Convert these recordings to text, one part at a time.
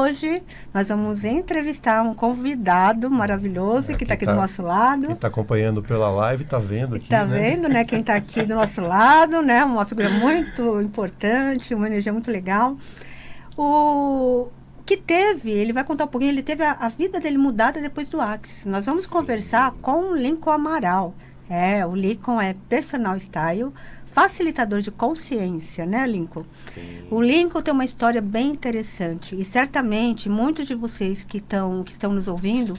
hoje nós vamos entrevistar um convidado maravilhoso que está aqui do nosso lado. Quem está acompanhando pela live está vendo aqui, Está vendo, né? Quem está aqui do nosso lado, né? Uma figura muito importante, uma energia muito legal. O que teve, ele vai contar um pouquinho, ele teve a vida dele mudada depois do Axis. Nós vamos conversar com o Lincoln Amaral. O Lincoln é personal style, facilitador de consciência, né, Lincoln? Sim. O Lincoln tem uma história bem interessante e certamente muitos de vocês que estão nos ouvindo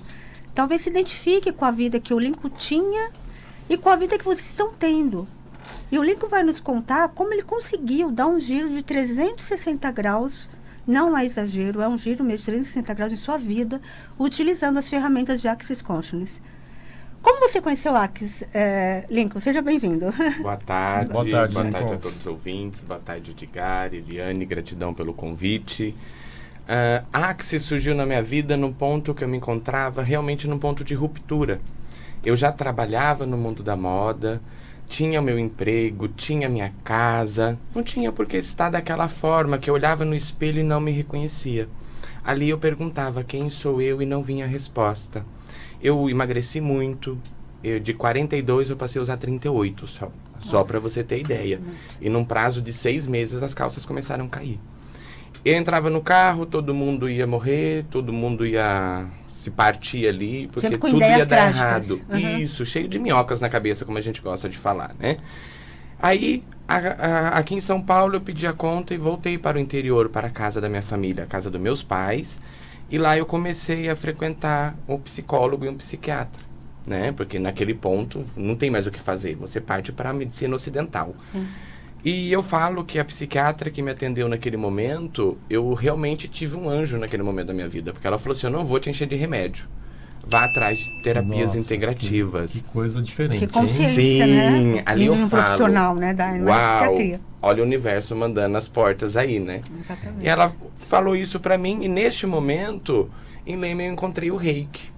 talvez se identifiquem com a vida que o Lincoln tinha e com a vida que vocês estão tendo. E o Lincoln vai nos contar como ele conseguiu dar um giro de 360 graus, não é exagero, é um giro mesmo de 360 graus em sua vida, utilizando as ferramentas de Axis Consciousness. Como você conheceu o Axis, Lincoln? Seja bem-vindo. Boa tarde. Boa tarde, boa tarde Lincoln. a todos os ouvintes. Boa tarde, Edgar, Eliane, gratidão pelo convite. Axis surgiu na minha vida num ponto que eu me encontrava realmente num ponto de ruptura. Eu já trabalhava no mundo da moda, tinha o meu emprego, tinha minha casa, não tinha por que estar daquela forma que eu olhava no espelho e não me reconhecia. Ali eu perguntava quem sou eu e não vinha a resposta. Eu emagreci muito, de 42 eu passei a usar 38 só para você ter ideia. E num prazo de 6 meses as calças começaram a cair. Eu entrava no carro, todo mundo ia morrer, todo mundo ia se partir ali, porque sempre com tudo ideias ia dar trágicas. errado. Uhum. Isso, cheio de minhocas na cabeça, como a gente gosta de falar, né? Aí, aqui em São Paulo, eu pedi a conta e voltei para o interior, para a casa da minha família, a casa dos meus pais. E lá eu comecei a frequentar um psicólogo e um psiquiatra, né? Porque naquele ponto não tem mais o que fazer, você parte para a medicina ocidental. Sim. E eu falo que a psiquiatra que me atendeu naquele momento, eu realmente tive um anjo naquele momento da minha vida, porque ela falou assim, eu não vou te encher de remédio, vá atrás de terapias Nossa, integrativas. Que coisa diferente. Que hein? consciência, Sim, né? ali eu um falo, profissional, né? Da psiquiatria. olha o universo mandando as portas aí, né? Exatamente. E ela falou isso pra mim, e neste momento, em Leme eu encontrei o reiki.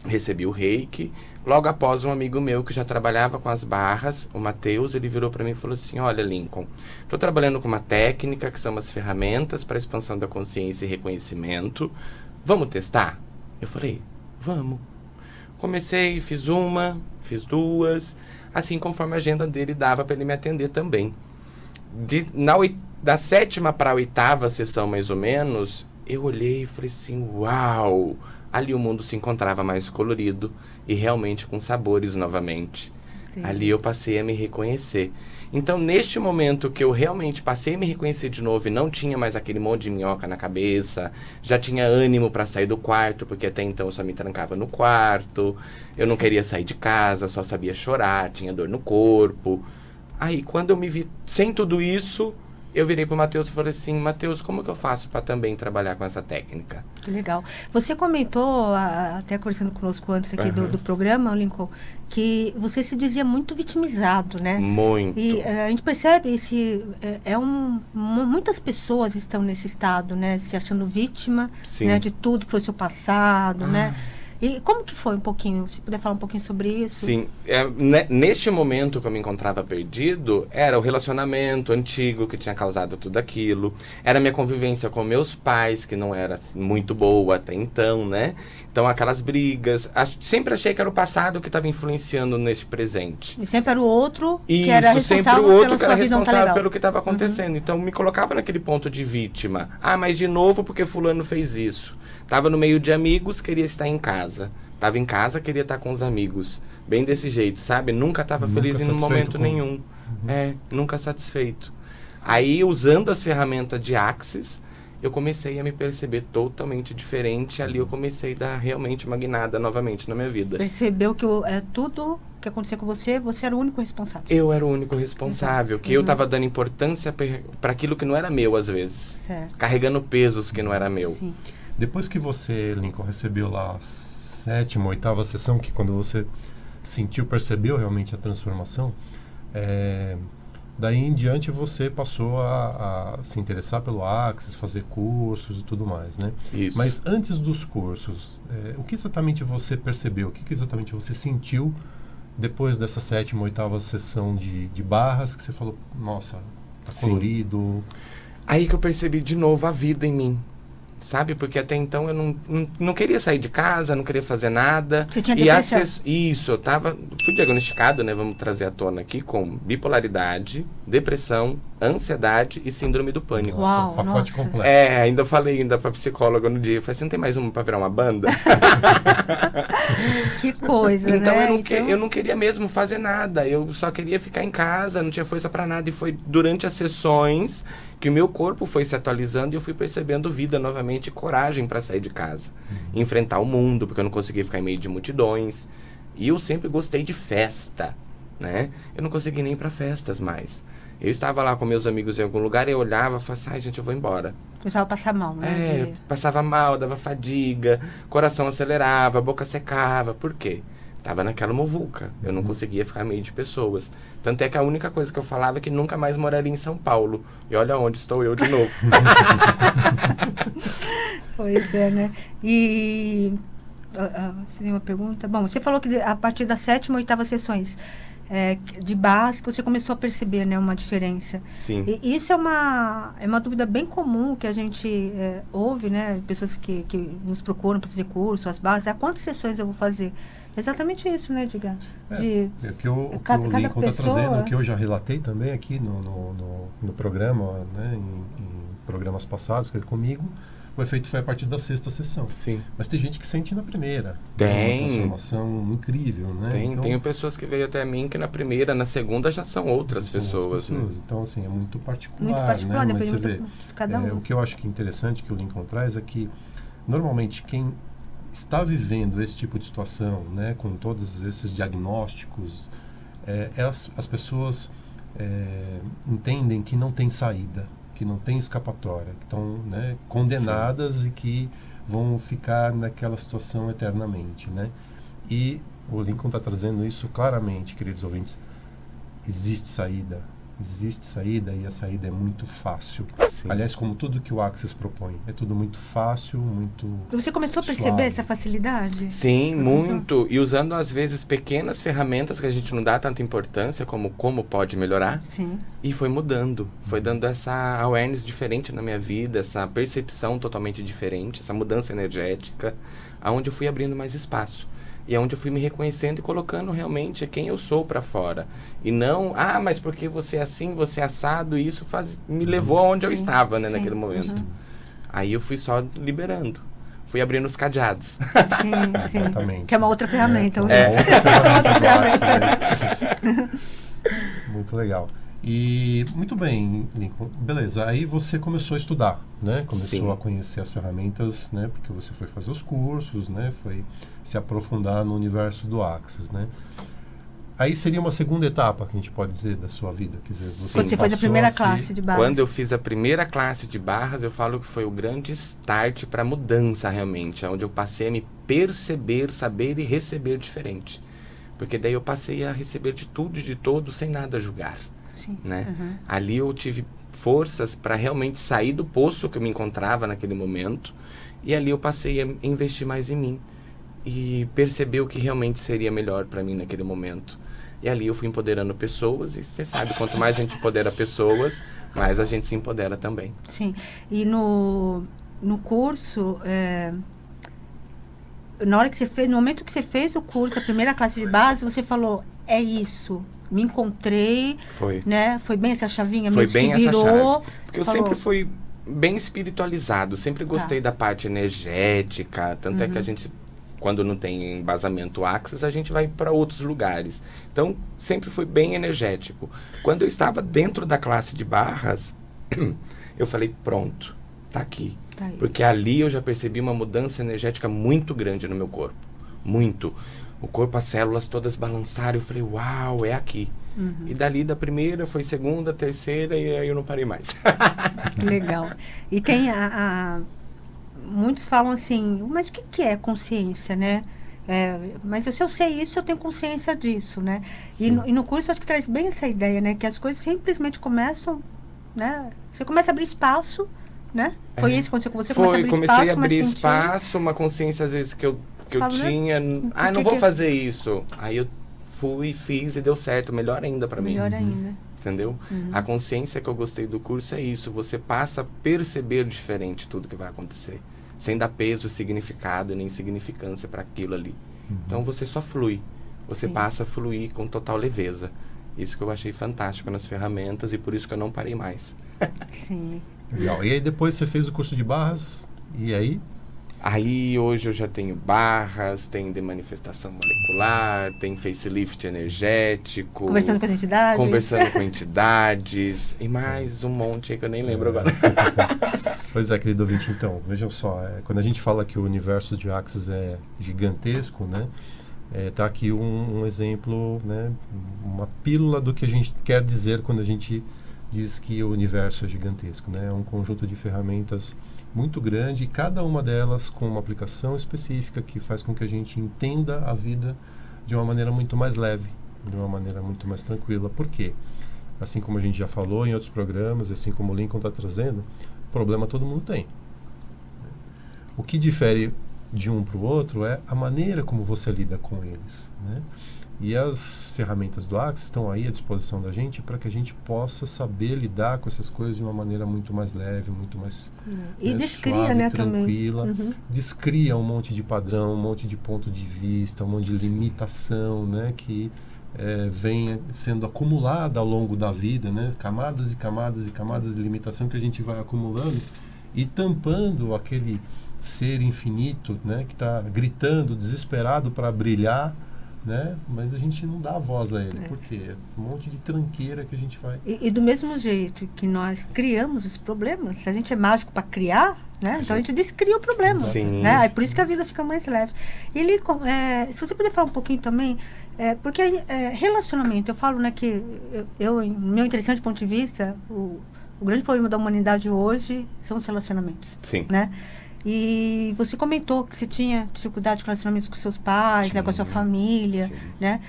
Recebi o reiki. Logo após, um amigo meu que já trabalhava com as barras, o Matheus, ele virou pra mim e falou assim, olha, Lincoln, tô trabalhando com uma técnica, que são umas ferramentas para expansão da consciência e reconhecimento. Vamos testar? Eu falei, vamos. Comecei, fiz uma, fiz duas, assim conforme a agenda dele dava para ele me atender também. Da 7ª para a 8ª sessão, mais ou menos, eu olhei e falei assim, uau! Ali o mundo se encontrava mais colorido e realmente com sabores novamente. Sim. Ali eu passei a me reconhecer. Então, neste momento que eu realmente passei a me reconhecer de novo e não tinha mais aquele monte de minhoca na cabeça, já tinha ânimo para sair do quarto, porque até então eu só me trancava no quarto, eu não queria sair de casa, só sabia chorar, tinha dor no corpo. Aí, quando eu me vi sem tudo isso, eu virei pro Matheus e falei assim, Matheus, como que eu faço para também trabalhar com essa técnica? Que legal. Você comentou, até conversando conosco antes aqui do programa, Lincoln, que você se dizia muito vitimizado, né? Muito. E a gente percebe muitas pessoas estão nesse estado, né? Se achando vítima, né, de tudo que foi seu passado, né? E como que foi um pouquinho, se puder falar um pouquinho sobre isso? Sim, neste momento que eu me encontrava perdido, era o relacionamento antigo que tinha causado tudo aquilo, era a minha convivência com meus pais, que não era muito boa até então, né? Então aquelas brigas, sempre achei que era o passado que estava influenciando nesse presente. E sempre era o outro que Isso, era sempre responsável o outro pela que era sua vida não tá responsável legal. pelo que estava acontecendo. Então me colocava naquele ponto de vítima. Ah, mas de novo porque fulano fez isso. Tava no meio de amigos, queria estar em casa. Tava em casa, queria estar com os amigos. Bem desse jeito, sabe? Nunca tava feliz em momento nenhum. Nunca satisfeito. Aí, usando as ferramentas de Axis, eu comecei a me perceber totalmente diferente. Ali eu comecei a dar realmente uma guinada novamente na minha vida. Percebeu que tudo que acontecia com você, você era o único responsável. Eu era o único responsável. Exato. Que eu tava dando importância para aquilo que não era meu, às vezes. Certo. Carregando pesos que não era meu. Sim. Depois que você, Lincoln, recebeu lá a 7ª, 8ª sessão, que quando você percebeu realmente a transformação, daí em diante você passou a se interessar pelo Axis, fazer cursos e tudo mais, né? Isso. Mas antes dos cursos, o que exatamente você percebeu? O que exatamente você sentiu depois dessa 7ª, 8ª sessão de barras que você falou, nossa, tá colorido? Aí que eu percebi de novo a vida em mim. sabe? Porque até então eu não queria sair de casa, não queria fazer nada. Você tinha depressão? Isso, fui diagnosticado, né? Vamos trazer à tona aqui, com bipolaridade, depressão, ansiedade e síndrome do pânico. Uau, um pacote nossa. completo. Ainda falei pra psicóloga no dia, eu falei, você não tem mais uma pra virar uma banda? Que coisa, Então, né? eu não queria mesmo fazer nada, eu só queria ficar em casa, não tinha força pra nada. E foi durante as sessões que o meu corpo foi se atualizando e eu fui percebendo vida novamente e coragem para sair de casa. Enfrentar o mundo, porque eu não conseguia ficar em meio de multidões. E eu sempre gostei de festa, né? Eu não conseguia nem ir para festas mais. Eu estava lá com meus amigos em algum lugar e eu olhava e falava assim, ai gente, eu vou embora. Começava a passar mal, né? Passava mal, dava fadiga, coração acelerava, boca secava. Por quê? Tava naquela muvuca. Eu não conseguia ficar meio de pessoas. Tanto é que a única coisa que eu falava é que nunca mais moraria em São Paulo. E olha onde estou eu de novo. Pois é, né? E... você tem uma pergunta? Bom, você falou que a partir da 7ª, 8ª sessões de base, que você começou a perceber, né, uma diferença. Sim. E isso é uma dúvida bem comum que a gente ouve, né? Pessoas que nos procuram para fazer curso, as bases. Quantas sessões eu vou fazer? Exatamente isso, né, Edgar? O que o Lincoln está trazendo, o que eu já relatei também aqui no programa, né, em programas passados comigo, o efeito foi a partir da 6ª sessão. Sim. Mas tem gente que sente na primeira. Tem. Uma transformação incrível, né? Tenho pessoas que veio até mim que na primeira, na segunda já são outras pessoas. Né? Então, assim, é muito particular. Muito particular, né? Mas você depende vê, de cada um. O que eu acho que é interessante que o Lincoln traz é que, normalmente, quem está vivendo esse tipo de situação, né, com todos esses diagnósticos, as pessoas entendem que não tem saída, que não tem escapatória, que estão, né, condenadas. Sim. E que vão ficar naquela situação eternamente, né? E o Lincoln está trazendo isso claramente, queridos ouvintes. Existe saída e a saída é muito fácil. Sim. Aliás, como tudo que o Access propõe, é tudo muito fácil, muito Você começou a perceber suave. essa facilidade? Sim, muito. E usando, às vezes, pequenas ferramentas que a gente não dá tanta importância, como pode melhorar. Sim. E foi mudando. Foi dando essa awareness diferente na minha vida, essa percepção totalmente diferente, essa mudança energética, aonde eu fui abrindo mais espaço. E é onde eu fui me reconhecendo e colocando realmente quem eu sou para fora. E não, mas porque você é assim, você é assado, e isso me levou aonde eu estava, né, naquele momento. Uhum. Aí eu fui só liberando. Fui abrindo os cadeados. Sim, sim. Exatamente. Que é uma outra ferramenta. Outra ferramenta. Muito legal. E, muito bem, Lincoln. Beleza, aí você começou a estudar, né? Começou Sim. a conhecer as ferramentas, né? Porque você foi fazer os cursos, né? Foi se aprofundar no universo do Access, né? Aí seria uma segunda etapa, que a gente pode dizer, da sua vida. Quer dizer, quando você fez a primeira classe de barras. Quando eu fiz a primeira classe de barras, eu falo que foi o grande start para a mudança, realmente. Onde eu passei a me perceber, saber e receber diferente. Porque daí eu passei a receber de tudo e de todos, sem nada julgar. Sim. Né? Uhum. Ali eu tive forças para realmente sair do poço que eu me encontrava naquele momento. E ali eu passei a investir mais em mim. E perceber o que realmente seria melhor para mim naquele momento. E ali eu fui empoderando pessoas, e você sabe, quanto mais a gente empodera pessoas, mais a gente se empodera também. Sim, e no curso, na hora que você fez, no momento que você fez o curso, a primeira classe de base, você falou, é isso, me encontrei, né? Foi bem essa chavinha foi mesmo bem que virou. Essa chave. Porque eu sempre fui bem espiritualizado, sempre gostei da parte energética, tanto é que a gente... Quando não tem embasamento Access, a gente vai para outros lugares. Então, sempre foi bem energético. Quando eu estava dentro da classe de barras, eu falei, pronto, tá aqui. Tá. Porque ali eu já percebi uma mudança energética muito grande no meu corpo. Muito. O corpo, as células todas balançaram. Eu falei, uau, é aqui. Uhum. E dali da primeira, foi segunda, terceira, e aí eu não parei mais. Legal. E tem muitos falam assim, mas o que é consciência, né? Mas se eu sei isso, eu tenho consciência disso, né? E no curso, acho que traz bem essa ideia, né? Que as coisas simplesmente começam, né? Você começa a abrir espaço, né? Foi isso que aconteceu com você? Comecei a abrir espaço, uma consciência às vezes que eu tinha. Não vou fazer isso. Aí eu fui, fiz e deu certo. Melhor ainda pra mim. Melhor ainda. entendeu? A consciência que eu gostei do curso é isso, você passa a perceber diferente tudo que vai acontecer, sem dar peso, significado e nem significância para aquilo ali. Então você só flui, você Sim. passa a fluir com total leveza. Isso que eu achei fantástico nas ferramentas e por isso que eu não parei mais. Sim. Legal. E aí depois você fez o curso de barras, e aí? Aí hoje eu já tenho barras, tem de manifestação molecular, tem facelift energético. Conversando com as entidades. Conversando com entidades e mais um monte aí que eu nem lembro agora. Pois é, querido ouvinte, então, vejam só, quando a gente fala que o universo de Axis é gigantesco, né? Tá aqui um exemplo, né? Uma pílula do que a gente quer dizer quando a gente diz que o universo é gigantesco, né? É um conjunto de ferramentas muito grande e cada uma delas com uma aplicação específica que faz com que a gente entenda a vida de uma maneira muito mais leve, de uma maneira muito mais tranquila. Por quê? Assim como a gente já falou em outros programas, assim como o Lincoln está trazendo, problema todo mundo tem. O que difere de um para o outro é a maneira como você lida com eles, né? E as ferramentas do Axis estão aí à disposição da gente para que a gente possa saber lidar com essas coisas de uma maneira muito mais leve, muito mais E descria, suave, né, tranquila. também. Descria um monte de padrão, um monte de ponto de vista, um monte de limitação, né, que vem sendo acumulada ao longo da vida, né, camadas e camadas e camadas de limitação que a gente vai acumulando e tampando aquele ser infinito, né, que está gritando, desesperado para brilhar, né? Mas a gente não dá voz a ele, porque é um monte de tranqueira que a gente vai... E do mesmo jeito que nós criamos os problemas, se a gente é mágico para criar, né? Então a gente descria o problema. Sim. Né? Aí por isso que a vida fica mais leve. E ele, se você puder falar um pouquinho também, porque relacionamento, eu falo, né, que no meu interessante ponto de vista, o grande problema da humanidade hoje são os relacionamentos. Sim. Né? E você comentou que você tinha dificuldade com relacionamentos com seus pais, né, com a sua família, Sim. né?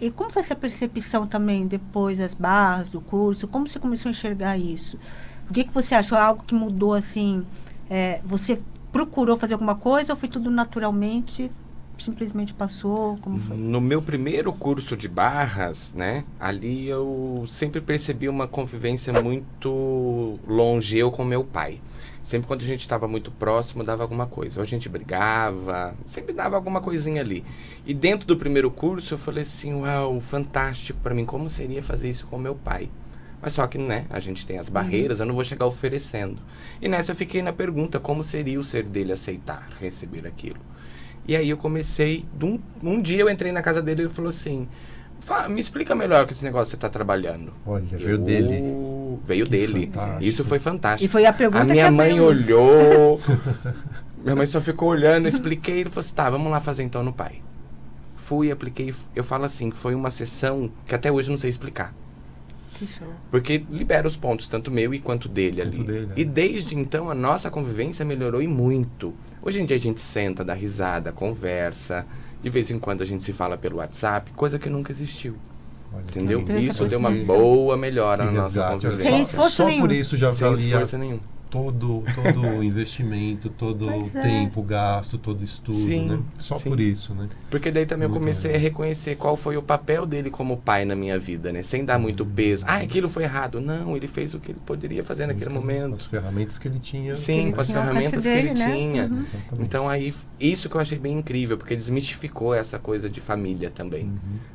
E como foi essa percepção também depois das barras, do curso? Como você começou a enxergar isso? O que você achou? Algo que mudou assim? Você procurou fazer alguma coisa ou foi tudo naturalmente? Simplesmente passou? Como foi? No meu primeiro curso de barras, né, ali eu sempre percebi uma convivência muito longe, eu com meu pai. Sempre quando a gente estava muito próximo, dava alguma coisa. Ou a gente brigava, sempre dava alguma coisinha ali. E dentro do primeiro curso, eu falei assim, uau, fantástico para mim, como seria fazer isso com meu pai? Mas só que, né, a gente tem as barreiras, eu não vou chegar oferecendo. E nessa eu fiquei na pergunta, como seria o ser dele aceitar, receber aquilo? E aí eu comecei, um dia eu entrei na casa dele e ele falou assim, me explica melhor que esse negócio que você está trabalhando. Olha, veio dele. Veio dele. Fantástico. Isso foi fantástico. E foi a pergunta que minha abriu mãe isso. olhou, minha mãe só ficou olhando, eu expliquei, ele falou assim, tá, vamos lá fazer então no pai. Fui, apliquei, eu falo assim, que foi uma sessão que até hoje eu não sei explicar. Que show. Porque libera os pontos, tanto meu e quanto dele ali. Dele, né? E desde então a nossa convivência melhorou e muito. Hoje em dia a gente senta, dá risada, conversa. De vez em quando a gente se fala pelo WhatsApp, coisa que nunca existiu. Olha, Entendeu? Então, essa Isso deu uma aproximação. boa melhora que na nossa resgate. convivência. Sem esforço Só nenhum. por isso já Sem valia esforço nenhum. todo o investimento, todo Pois o é. tempo gasto, todo o estudo, Sim, né? Só sim. por isso, né? Porque daí também eu Muito comecei legal. a reconhecer qual foi o papel dele como pai na minha vida, né? Sem dar muito peso. Ah, aquilo foi errado. Não, ele fez o que ele poderia fazer naquele Com momento. as ferramentas que ele tinha. Sim, ele com as tinha ao ferramentas alcance que ele dele, né? tinha. Uhum. Exatamente. Então aí, isso que eu achei bem incrível, porque desmistificou essa coisa de família também.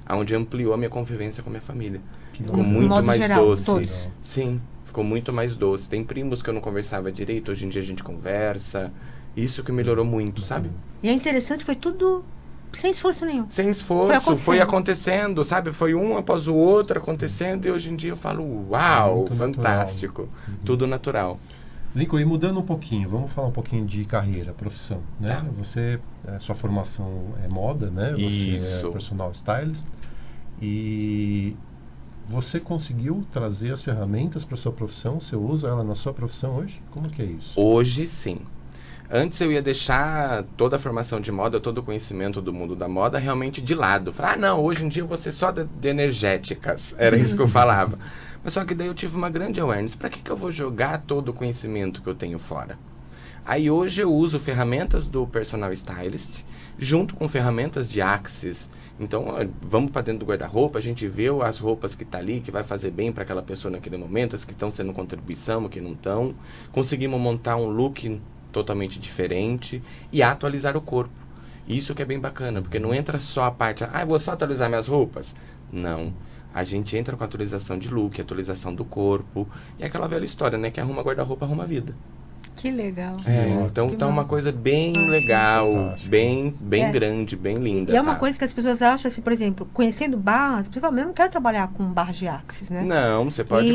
Onde ampliou a minha convivência com a minha família. Que Ficou legal. No muito modo mais geral, doce. todos. Sim, ficou muito mais doce. Tem primos que eu não conversava direito, hoje em dia a gente conversa. Isso que melhorou muito, sabe? E é interessante, foi tudo sem esforço nenhum. Sem esforço, foi acontecendo. acontecendo, sabe? Foi um após o outro acontecendo e hoje em dia eu falo, uau, Muito fantástico. Tudo natural. Lincoln, e mudando um pouquinho, vamos falar um pouquinho de carreira, profissão, né? Tá. Você, sua formação é moda, né? Você Isso. é personal stylist e você conseguiu trazer as ferramentas para sua profissão? Você usa ela na sua profissão hoje? Como que é isso? Hoje sim. Antes eu ia deixar toda a formação de moda, todo o conhecimento do mundo da moda realmente de lado. Falar, não, hoje em dia eu vou ser só de energéticas. Era isso que eu falava. Mas só que daí eu tive uma grande awareness. Para que eu vou jogar todo o conhecimento que eu tenho fora? Aí hoje eu uso ferramentas do Personal Stylist junto com ferramentas de Axis. Então, ó, vamos para dentro do guarda-roupa, a gente vê as roupas que tá ali, que vai fazer bem para aquela pessoa naquele momento, as que estão sendo contribuição, que não estão. Conseguimos montar um look totalmente diferente e atualizar o corpo. Isso que é bem bacana, porque não entra só a parte, eu vou só atualizar minhas roupas. Não. A gente entra com atualização de look, atualização do corpo. E aquela velha história, né? Que arruma guarda-roupa, arruma vida. Que legal. Então Que tá uma coisa bem Nossa, legal, fantástico. bem grande, bem linda. E é uma tá? coisa que as pessoas acham, assim, por exemplo, conhecendo barras, principalmente eu não quero trabalhar com barras de Axis, né? Não, você pode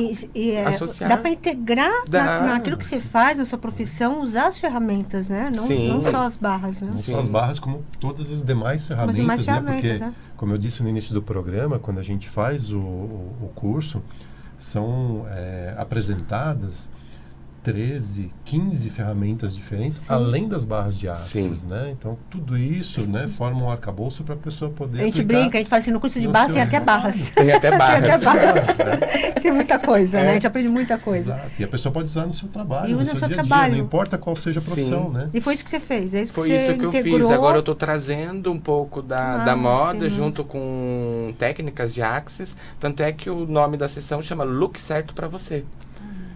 associar. Dá para integrar Dá. naquilo que você faz, na sua profissão, usar as ferramentas, né? Não, Sim. não só as barras, né? Não Sim. só as barras, como todas as demais ferramentas, demais né? ferramentas, Porque, né? como eu disse no início do programa, quando a gente faz o curso, são apresentadas 13, 15 ferramentas diferentes, Sim. além das barras de Axis, Sim. né? Então, tudo isso, né, forma um arcabouço para a pessoa poder A gente aplicar brinca, a gente fala assim, no curso de no barras seu tem até trabalho. barras. Tem até barras. Tem até barras. né? Tem muita coisa, né? A gente aprende muita coisa. Exato. E a pessoa pode usar no seu trabalho, E no usa seu no seu dia a dia, trabalho. não importa qual seja a profissão, Sim. né? E foi isso que você fez, é isso que Foi você isso que eu integrou. fiz. Agora eu tô trazendo um pouco da Máximo. moda junto com técnicas de Axis. Tanto é que o nome da sessão chama Look Certo pra Você.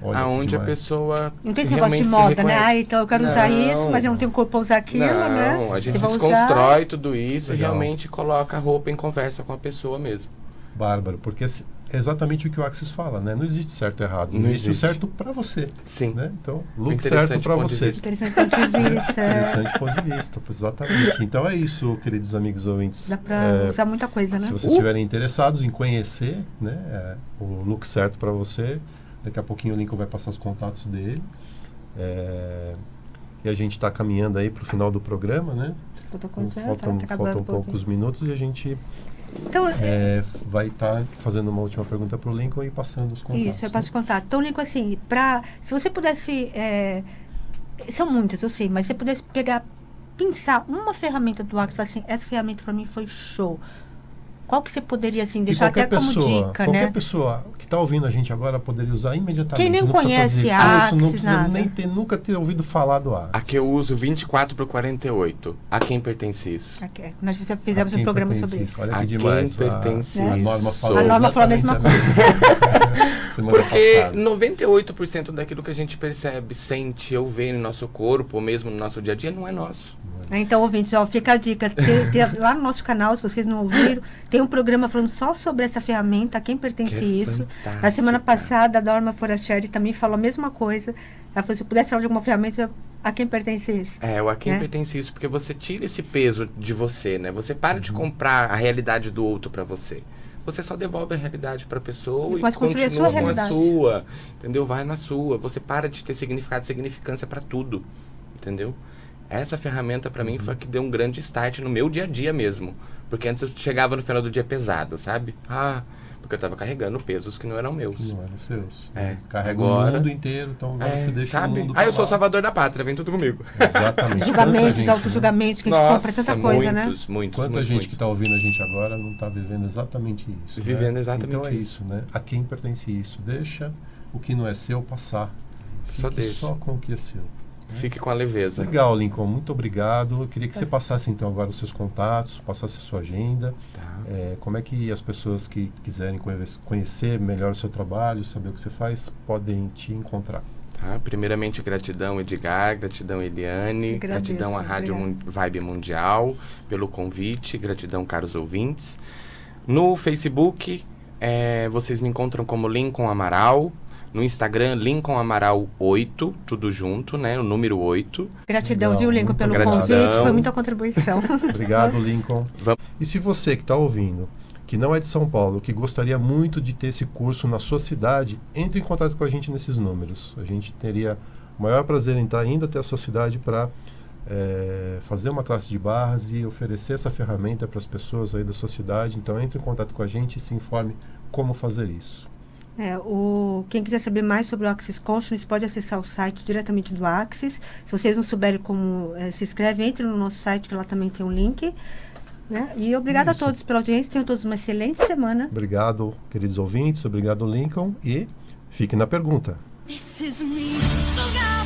Olha que Aonde a demais. pessoa Não tem esse negócio de realmente se moda, né? reconhece. Então eu quero usar Não. isso, mas eu não tenho corpo para usar aquilo, né? Não, a gente Você vai desconstrói tudo isso Legal. e realmente coloca a roupa em conversa com a pessoa mesmo. Bárbaro, porque é exatamente o que o Axis fala, né? Não existe certo e errado, Não existe o existe. certo para você, Sim. né? Então, look Interessante certo para ponto de você. vista. Interessante ponto de vista. Interessante ponto de vista, exatamente. Então é isso, queridos amigos ouvintes. Dá para usar muita coisa, né? Se vocês estiverem interessados em conhecer, né, o look certo para você, daqui a pouquinho o Lincoln vai passar os contatos dele. E a gente está caminhando aí para o final do programa, né? Faltam poucos minutos e a gente Então, vai estar fazendo uma última pergunta para o Lincoln e passando os contatos. isso, eu passo contato. Então, Lincoln, assim, se você pudesse... são muitas, eu sei, mas se você pudesse pensar uma ferramenta do Axis, assim, essa ferramenta para mim foi show. Qual que você poderia, assim, deixar até como dica, qualquer né? pessoa que está ouvindo a gente agora poderia usar imediatamente. Quem nem não precisa conhece fazer curso, não Axis, precisa nada. nem nunca ter ouvido falar do Axis. A que eu uso 24/48. A quem pertence isso? Okay. Nós fizemos A um quem programa pertence sobre isso? isso. Olha A que quem demais. pertence a isso? Norma falou, A Norma falou a mesma semana Porque passada. 98% daquilo que a gente percebe, sente ou vê no nosso corpo, ou mesmo no nosso dia a dia, não é nosso. Então, ouvintes, ó, fica a dica. Lá no nosso canal, se vocês não ouviram, tem um programa falando só sobre essa ferramenta, a quem pertence Que é isso. fantástica. Na semana passada, a Norma Foracheri também falou a mesma coisa. Ela falou, se eu pudesse falar de alguma ferramenta, a quem pertence isso. O a quem né? pertence isso, porque você tira esse peso de você, né? Você para de comprar a realidade do outro pra você. Você só devolve a realidade pra pessoa Mas e construir a continua sua com realidade. a sua, entendeu? Vai na sua. Você para de ter significado, significância pra tudo, entendeu? Essa ferramenta pra mim foi a que deu um grande start no meu dia a dia mesmo. Porque antes eu chegava no final do dia pesado, sabe? Porque eu tava carregando pesos que não eram meus. Não eram seus. Carrega Agora- o mundo inteiro, então agora você deixa sabe? o mundo Eu sou o pra lá. salvador da pátria, vem tudo comigo. Exatamente. Julgamentos, Quanta gente, auto-julgamentos, que a gente compra tanta coisa, né? Muitos, Quanta muitos, gente muitos. que está ouvindo a gente agora não está vivendo exatamente isso. Vivendo né? exatamente então é isso. isso, né? A quem pertence isso? Deixa o que não é seu passar. Só Fique deixa. só com o que é seu. Fique com a leveza. Legal, Lincoln. Muito obrigado. Eu queria que você passasse então agora os seus contatos, passasse a sua agenda. Tá. Como é que as pessoas que quiserem conhecer melhor o seu trabalho, saber o que você faz, podem te encontrar? Tá? Primeiramente, gratidão, Edgar, gratidão, Eliane, Agradeço, gratidão à Rádio Vibe Mundial pelo convite, gratidão, caros ouvintes. No Facebook, vocês me encontram como Lincoln Amaral. No Instagram, Lincoln Amaral 8, tudo junto, né? O número 8. Gratidão, Legal, viu, Lincoln, muito pelo gratidão. convite. Foi muita contribuição. Obrigado, Lincoln. Vamos. E se você que está ouvindo, que não é de São Paulo, que gostaria muito de ter esse curso na sua cidade, entre em contato com a gente nesses números. A gente teria o maior prazer em estar indo até a sua cidade para fazer uma classe de barras e oferecer essa ferramenta para as pessoas aí da sua cidade. Então entre em contato com a gente e se informe como fazer isso. Quem quiser saber mais sobre o Axis Consciousness pode acessar o site diretamente do Axis. Se vocês não souberem como se inscreve, entre no nosso site, que lá também tem um link. Né? E obrigado a todos pela audiência. Tenham todos uma excelente semana. Obrigado, queridos ouvintes. Obrigado, Lincoln. E fique na pergunta. This is me. Look out!